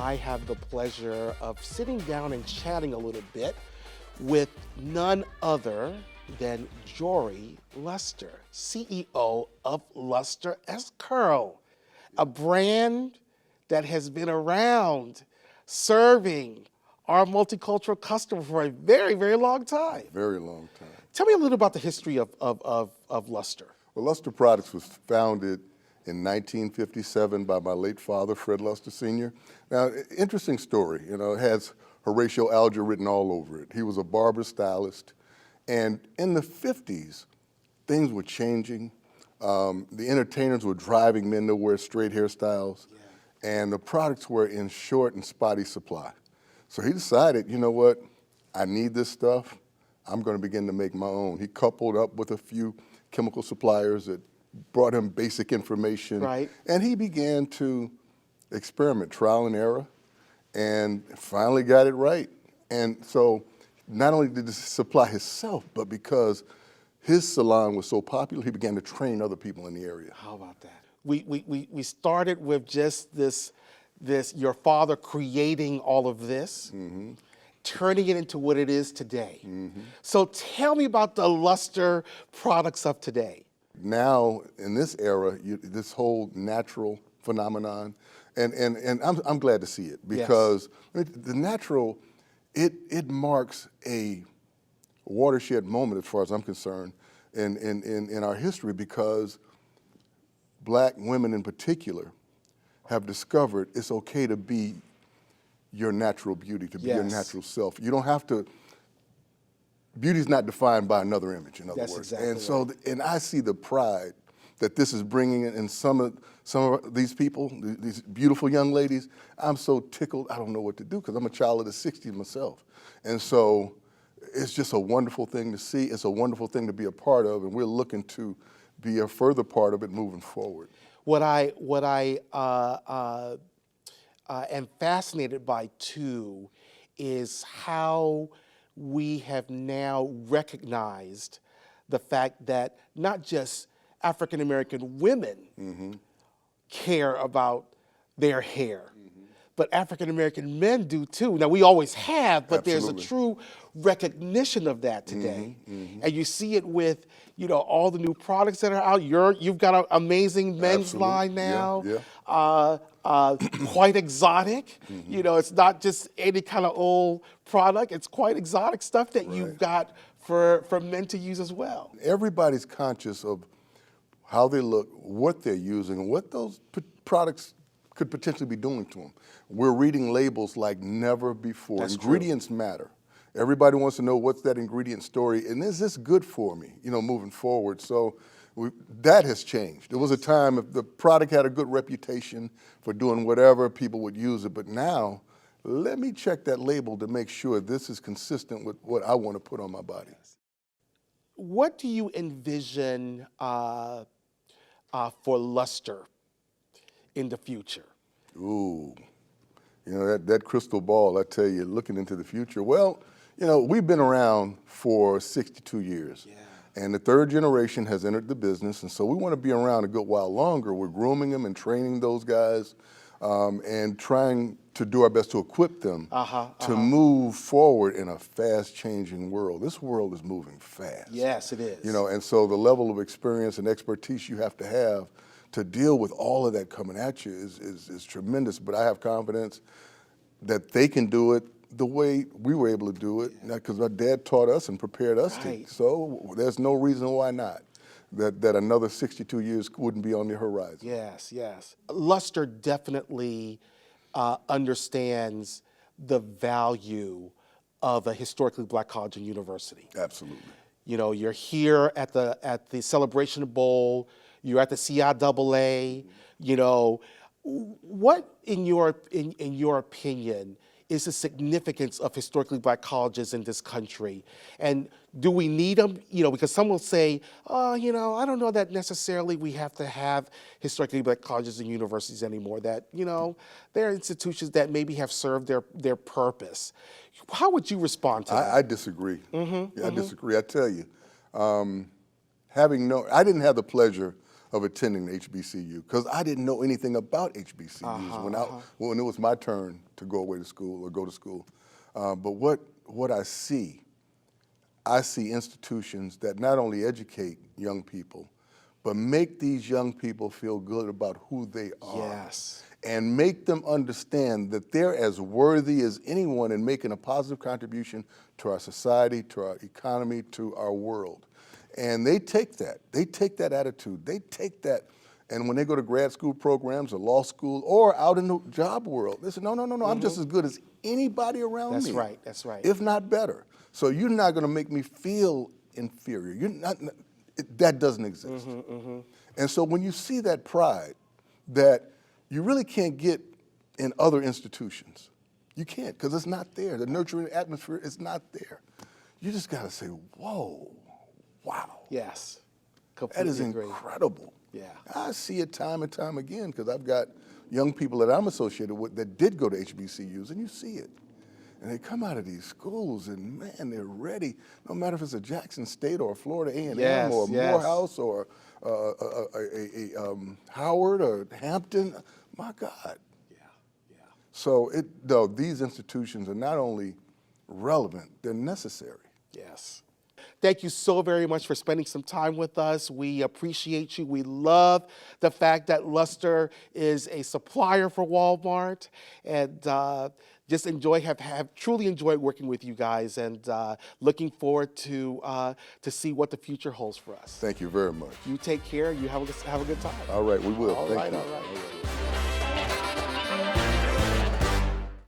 I have the pleasure of sitting down and chatting a little bit with none other than Jory Luster, CEO of Luster S. Curl, a brand that has been around serving our multicultural customer for a very, very long time. Very long time. Tell me a little about the history of Luster. Well, Luster Products was founded in 1957 by my late father, Fred Luster Sr. Now, interesting story, it has Horatio Alger written all over it. He was a barber stylist, and in the 50s, things were changing. The entertainers were driving men to wear straight hairstyles, and the products were in short and spotty supply. So he decided, you know what, I need this stuff. I'm going to begin to make my own. He coupled up with a few chemical suppliers that brought him basic information. Right. And he began to experiment, trial and error, and finally got it right. And so not only did he supply himself, but because his salon was so popular, he began to train other people in the area. How about that? We started with just this your father creating all of this, turning it into what it is today. So tell me about the Luster products of today. Now, in this era, this whole natural phenomenon, and I'm glad to see it, because the natural, it marks a watershed moment as far as I'm concerned in our history, because black women in particular have discovered it's okay to be your natural beauty, to be your natural self. You don't have to, beauty's not defined by another image, in other words. Exactly and so, and I see the pride that this is bringing in some of these people, these beautiful young ladies. I'm so tickled, I don't know what to do, because I'm a child of the 60s myself. And so it's just a wonderful thing to see. It's a wonderful thing to be a part of, and we're looking to be a further part of it moving forward. What I am fascinated by too is how we have now recognized the fact that not just African American women care about their hair, but African American men do too. Now, we always have, but there's a true recognition of that today. And you see it with, all the new products that are out. You've got an amazing men's line now. Quite exotic. It's not just any kind of old product. It's quite exotic stuff that you've got for men to use as well. Everybody's conscious of how they look, what they're using, and what those products could potentially be doing to them. We're reading labels like never before. Ingredients matter. Everybody wants to know, what's that ingredient story, and is this good for me, moving forward? So that has changed. There was a time if the product had a good reputation for doing whatever, people would use it, but now, let me check that label to make sure this is consistent with what I want to put on my body. What do you envision for Luster in the future? Ooh, that crystal ball, I tell you, looking into the future. Well, we've been around for 62 years. And the third generation has entered the business, and so we want to be around a good while longer. We're grooming them and training those guys and trying to do our best to equip them to move forward in a fast-changing world. This world is moving fast. Yes, it is. And so the level of experience and expertise you have to deal with all of that coming at you is tremendous, but I have confidence that they can do it the way we were able to do it, because our dad taught us and prepared us to. So there's no reason why not, that another 62 years wouldn't be on the horizon. Yes, yes. Luster definitely understands the value of a historically black college and university. Absolutely. You're here at the Celebration Bowl, you're at the CIAA, what in your opinion is the significance of historically black colleges in this country? And do we need them? Because some will say, oh, I don't know that necessarily we have to have historically black colleges and universities anymore, that, they're institutions that maybe have served their purpose. How would you respond to that? I disagree. I disagree. I tell you, I didn't have the pleasure of attending the HBCU because I didn't know anything about HBCUs when it was my turn to go away to school or go to school. But what I see institutions that not only educate young people, but make these young people feel good about who they are. Yes. And make them understand that they're as worthy as anyone in making a positive contribution to our society, to our economy, to our world. And they take that attitude, they take that, and when they go to grad school programs or law school or out in the job world, they say, no, I'm just as good as anybody around me. That's right. If not better. So you're not gonna make me feel inferior. That doesn't exist. And so when you see that pride that you really can't get in other institutions, you can't, because it's not there. The nurturing atmosphere is not there. You just gotta say, whoa, wow. Yes, That completely is agree. incredible. Yeah. I see it time and time again because I've got young people that I'm associated with that did go to HBCUs, and you see it. And they come out of these schools, and man, they're ready. No matter if it's a Jackson State or a Florida A&M Yes, or yes. Morehouse or Howard or Hampton. My God. Yeah. So these institutions are not only relevant, they're necessary. Yes. Thank you so very much for spending some time with us. We appreciate you. We love the fact that Luster is a supplier for Walmart, and just have truly enjoyed working with you guys, and looking forward to see what the future holds for us. Thank you very much. You take care. You have a good time. All right, we will. All Thank right, you. all right.